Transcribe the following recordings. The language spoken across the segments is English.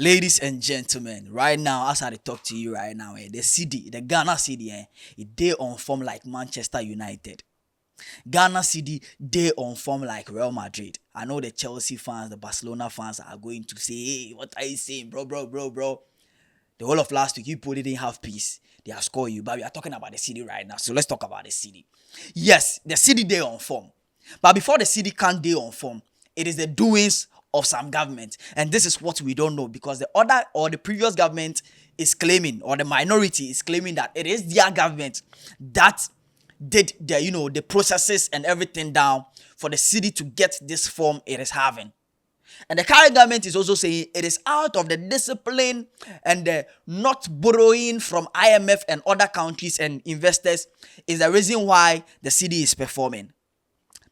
Ladies and gentlemen, right now, as I talk to you right now, the city, the Ghana city, it they on form like Manchester United. Ghana city, they on form like Real Madrid. I know the Chelsea fans, the Barcelona fans are going to say, hey, what are you saying, bro? The whole of last week, you people didn't have peace. They have scored you, but we are talking about the city right now. So let's talk about the city. Yes, the city, they on form. But before the city can they on form, it is the doings of some government. And this is what we don't know because the other or the previous government is claiming, or the minority is claiming that it is their government that did the processes and everything down for the city to get this form it is having. And the current government is also saying it is out of the discipline and the not borrowing from IMF and other countries and investors is the reason why the city is performing.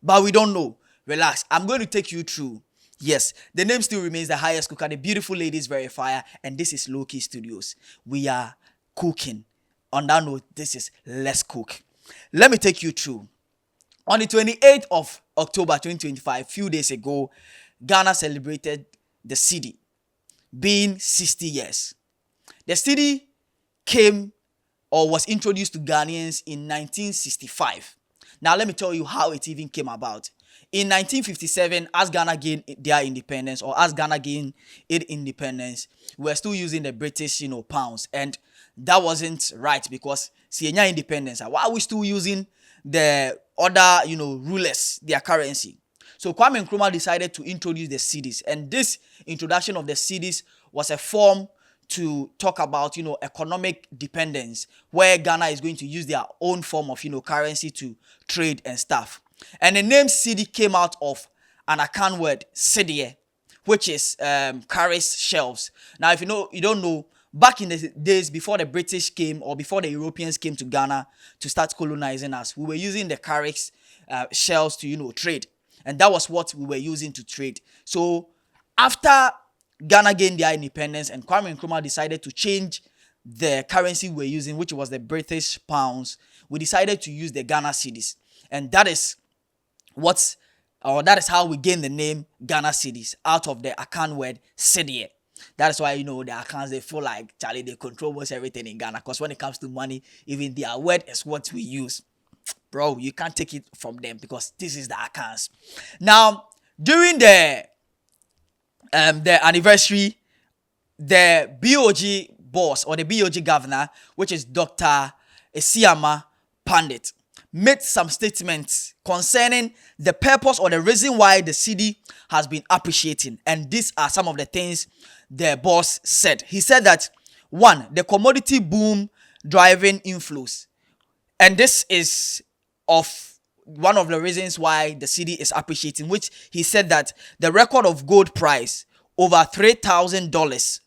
But we don't know. Relax. I'm going to take you through. Yes, the name still remains the highest cooker, the beautiful ladies verifier, and this is Low Key Studios. We are cooking. On that note, this is Let's Cook. Let me take you through. On the 28th of October 2025, few days ago, Ghana celebrated the city being 60 years. The city came or was introduced to Ghanaians in 1965. Now, let me tell you how it even came about. In 1957, as Ghana gained their independence, or as Ghana gained its independence, we were still using the British, pounds. And that wasn't right because, Sienya independence, why are we still using the other, rulers, their currency? So Kwame Nkrumah decided to introduce the cedis. And this introduction of the cedis was a form to talk about, economic dependence, where Ghana is going to use their own form of, currency to trade and stuff. And the name cedi came out of an Akan word, cedi, which is carries shelves. Now, if you don't know, back in the days before the British came or before the Europeans came to Ghana to start colonizing us, we were using the carries shelves to, trade. And that was what we were using to trade. So after Ghana gained their independence and Kwame Nkrumah decided to change the currency we were using, which was the British pounds, we decided to use the Ghana cedis. And that is how we gained the name Ghana cedis out of the Akan word cedi. That is why, the Akans, they feel like, Charlie, they control most everything in Ghana. Because when it comes to money, even their word is what we use. Bro, you can't take it from them because this is the Akans. Now, during the anniversary, the BOG boss or the BOG governor, which is Dr. Esiama Pandit, made some statements concerning the purpose or the reason why the city has been appreciating. And these are some of the things the boss said. He said that, 1, the commodity boom driving inflows. And this is of one of the reasons why the city is appreciating, which he said that the record of gold price over $3,000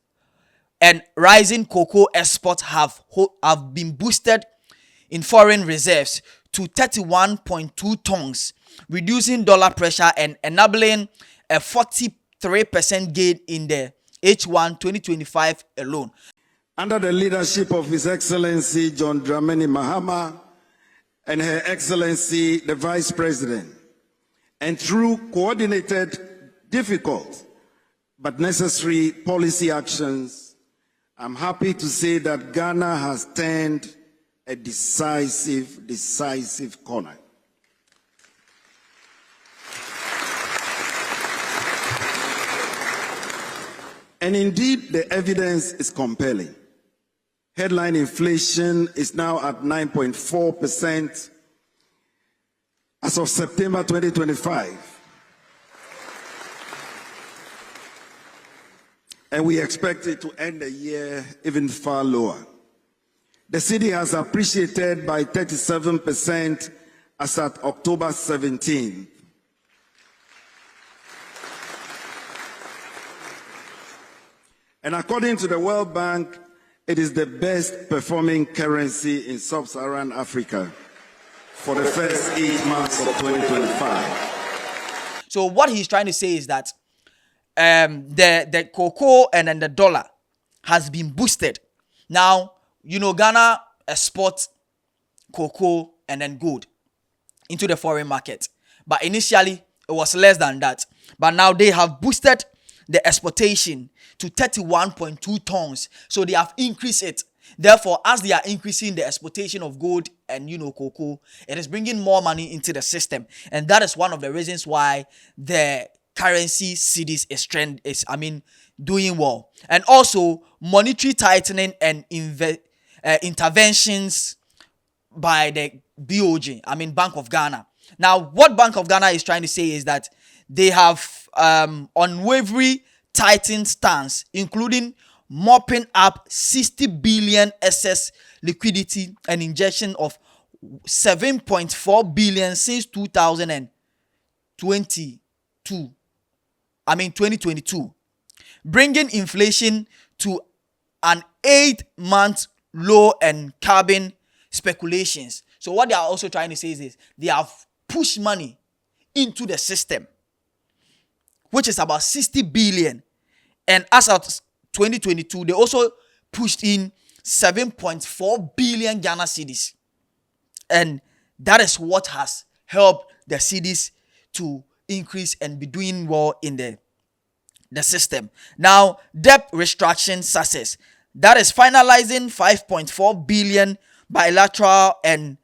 and rising cocoa exports have been boosted in foreign reserves to 31.2 tons, reducing dollar pressure and enabling a 43% gain in the H1 2025 alone. Under the leadership of His Excellency John Dramani Mahama and Her Excellency the Vice President, and through coordinated, difficult, but necessary policy actions, I'm happy to say that Ghana has turned a decisive corner. And indeed, the evidence is compelling. Headline inflation is now at 9.4% as of September 2025. And we expect it to end the year even far lower. The city has appreciated by 37% as at October 17. And according to the World Bank, it is the best performing currency in sub-Saharan Africa for the first 8 months of 2025. So what he's trying to say is that the cocoa and then the dollar has been boosted. Now, Ghana exports cocoa and then gold into the foreign market. But initially, it was less than that. But now they have boosted the exportation to 31.2 tons. So they have increased it. Therefore, as they are increasing the exportation of gold and cocoa, it is bringing more money into the system, and that is one of the reasons why the currency cedis is doing well. And also monetary tightening and interventions by the BOG, Bank of Ghana. Now, what Bank of Ghana is trying to say is that they have unwavering tightened stance, including mopping up 60 billion excess liquidity and injection of 7.4 billion since 2022, bringing inflation to an 8-month low and curbing speculations. So what they are also trying to say is this: they have pushed money into the system, which is about 60 billion. And as of 2022, they also pushed in 7.4 billion Ghana cedis. And that is what has helped the cedis to increase and be doing well in the system. Now, debt restructuring success. That is finalizing 5.4 billion bilateral and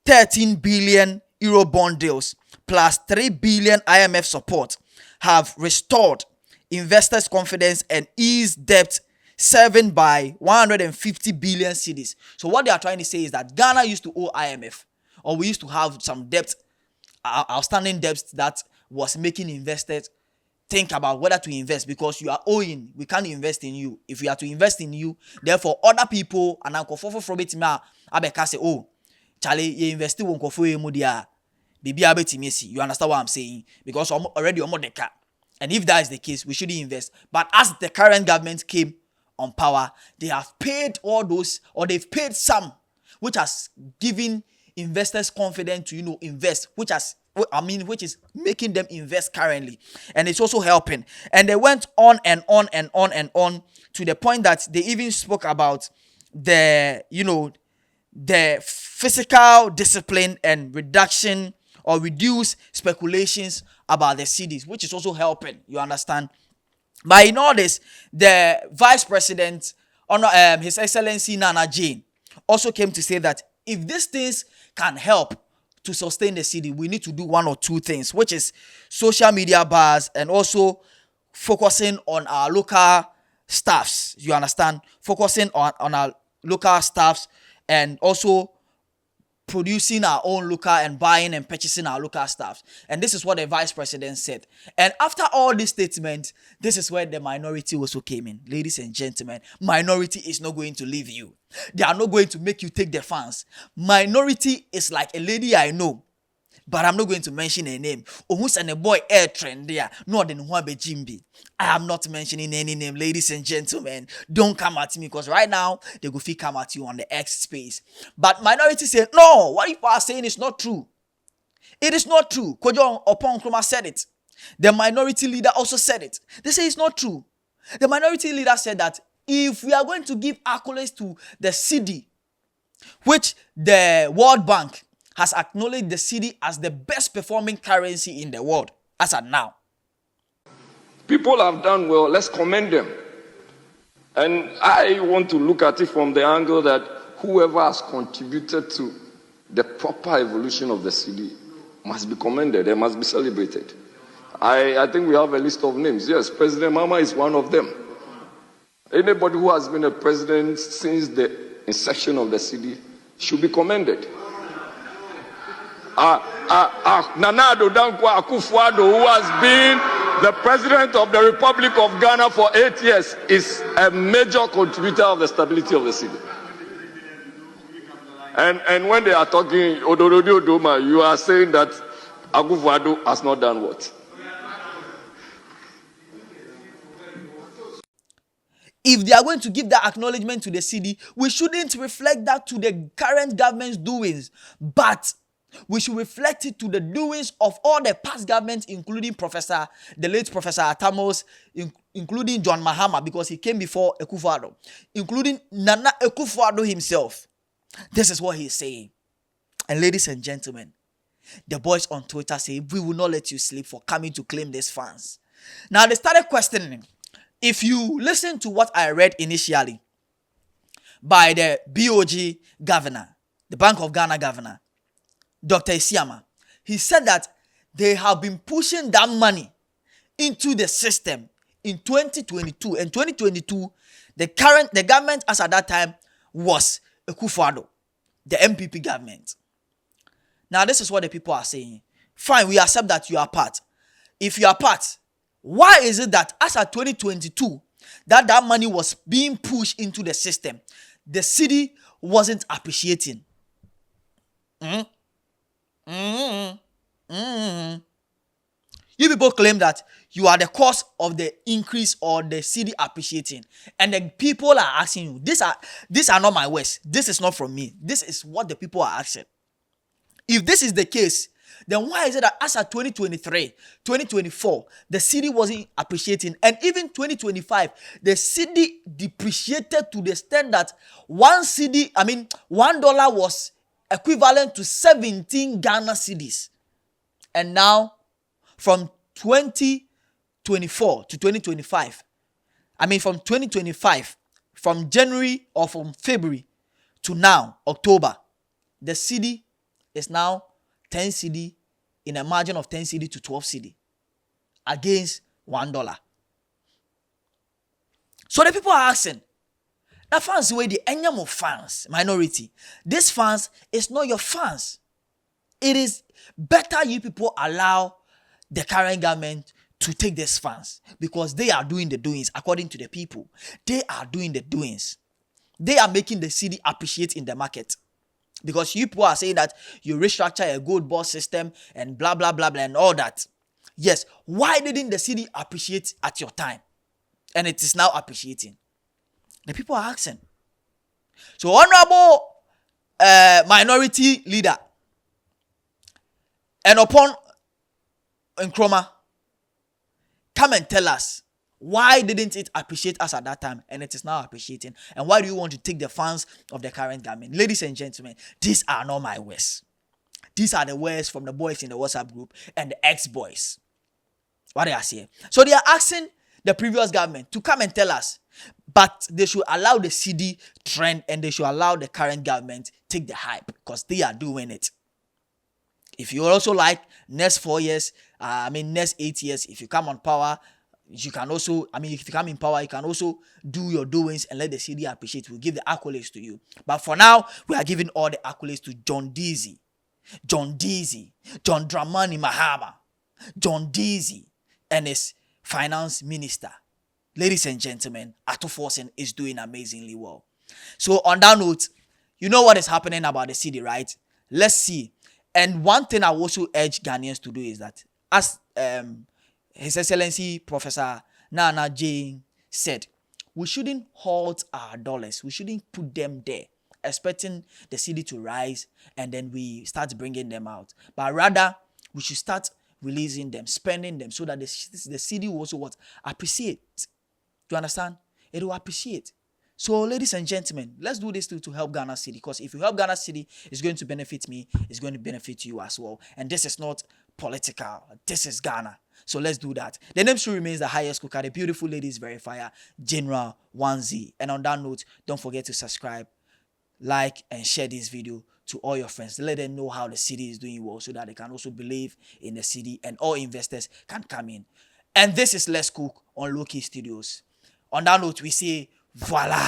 13 billion euro bond deals plus 3 billion IMF support have restored investors' confidence and eased debt serving by 150 billion cedis. So what they are trying to say is that Ghana used to owe IMF, or we used to have some debt, outstanding debts that was making investors think about whether to invest, because you are owing, we can't invest in you. If we are to invest in you, therefore other people and uncofo from it abeka say, oh, Charlie, you invest in uncofo mudia, bibi abeti. You understand what I'm saying? Because already deka. And if that is the case, we shouldn't invest. But as the current government came on power, they have paid all those, or they've paid some, which has given investors confidence to invest, which is making them invest currently, and it's also helping. And they went on and on and on and on to the point that they even spoke about the physical discipline and reduction or reduce speculations about the cedis, which is also helping. You understand? But in all this, the Vice President, His Excellency Nana Jane, also came to say that if these things can help to sustain the city, we need to do one or two things, which is social media bars and also focusing on our local staffs. You understand? Focusing on our local staffs and also producing our own local and buying and purchasing our local stuff. And this is what the Vice President said. And after all these statements, this is where the minority also came in. Ladies and gentlemen, minority is not going to leave you. They are not going to make you take the fans. Minority is like a lady I know, but I'm not going to mention her name. Who's a boy air trend there? No, than Huabe Jimbi. I am not mentioning any name, ladies and gentlemen. Don't come at me, because right now they go come at you on the X space. But minority say, no, what you are saying is not true. It is not true. Kojo Opon Kroma said it. The minority leader also said it. They say it's not true. The minority leader said that if we are going to give accolades to the cedi, which the World Bank has acknowledged the cedi as the best performing currency in the world as of now. People have done well, let's commend them. And I want to look at it from the angle that whoever has contributed to the proper evolution of the cedi must be commended, they must be celebrated. I think we have a list of names. Yes, President Mama is one of them. Anybody who has been a president since the inception of the cedi should be commended. Nana Addo Dankwa Akufo-Addo, who has been the president of the Republic of Ghana for 8 years, is a major contributor of the stability of the cedi. And when they are talking Odorodi Odoma, you are saying that Akufo-Addo has not done what? If they are going to give that acknowledgement to the cedi, we shouldn't reflect that to the current government's doings, but we should reflect it to the doings of all the past governments, including the late Professor Atamos, including John Mahama, because he came before Akufo-Addo, including Nana Akufo-Addo himself. This is what he's saying. And ladies and gentlemen, the boys on Twitter say, we will not let you sleep for coming to claim these fans. Now they started questioning. If you listen to what I read initially by the BOG governor, the Bank of Ghana governor, Dr. Isiama, he said that they have been pushing that money into the system in 2022. And 2022, the government as at that time was Akufo-Addo, the MPP government. Now this is what the people are saying. Fine, we accept that you are part. If you are part, why is it that as at 2022, that money was being pushed into the system, the city wasn't appreciating? You people claim that you are the cause of the increase or the city appreciating, and the people are asking you. These are not my words. This is not from me. This is what the people are asking. If this is the case, then why is it that as of 2023, 2024, the city wasn't appreciating, and even 2025, the city depreciated to the extent that $1 was equivalent to 17 Ghana cedis. And now, from 2024 to 2025, from 2025, from January or from February to now, October, the cedi is now 10 cedi, in a margin of 10 cedi to 12 cedi against $1. So the people are asking, the fans way the enyam of fans, minority. This fans is not your fans. It is better you people allow the current government to take these funds, because they are doing the doings according to the people. They are doing the doings. They are making the city appreciate in the market. Because you people are saying that you restructure a gold bar system and blah, blah, blah, blah, and all that. Yes, why didn't the city appreciate at your time? And it is now appreciating. The people are asking. So, honorable minority leader, and upon Nkrumah, come and tell us, why didn't it appreciate us at that time and it is now appreciating? And why do you want to take the funds of the current government? Ladies and gentlemen, these are not my words. These are the words from the boys in the WhatsApp group and the ex-boys. What they are saying. So they are asking the previous government to come and tell us, but they should allow the cedi trend and they should allow the current government take the hype, because they are doing it. If you also like next 4 years, next 8 years, if you come on power, you can also, if you come in power, you can also do your doings and let the city appreciate. We'll give the accolades to you. But for now, we are giving all the accolades to John Dramani Mahama, John Deasy, and his finance minister. Ladies and gentlemen, Ato Forsen is doing amazingly well. So on that note, you know what is happening about the city, right? Let's see. And one thing I also urge Ghanaians to do is that, as His Excellency Professor Nana Jane said, we shouldn't halt our dollars. We shouldn't put them there, expecting the city to rise and then we start bringing them out. But rather, we should start releasing them, spending them, so that the city will also appreciate. Do you understand? It will appreciate. So, ladies and gentlemen, let's do this to help Ghana City. Because if you help Ghana City, it's going to benefit me. It's going to benefit you as well. And this is not political. This is Ghana. So let's do that. The name still remains the highest Cookkkkk, the beautiful ladies verifier, General 1Z. And on that note, don't forget to subscribe, like, and share this video to all your friends. Let them know how the city is doing well, so that they can also believe in the city and all investors can come in. And this is Let's Cook on Low Key Studios. On that note, we say, voila.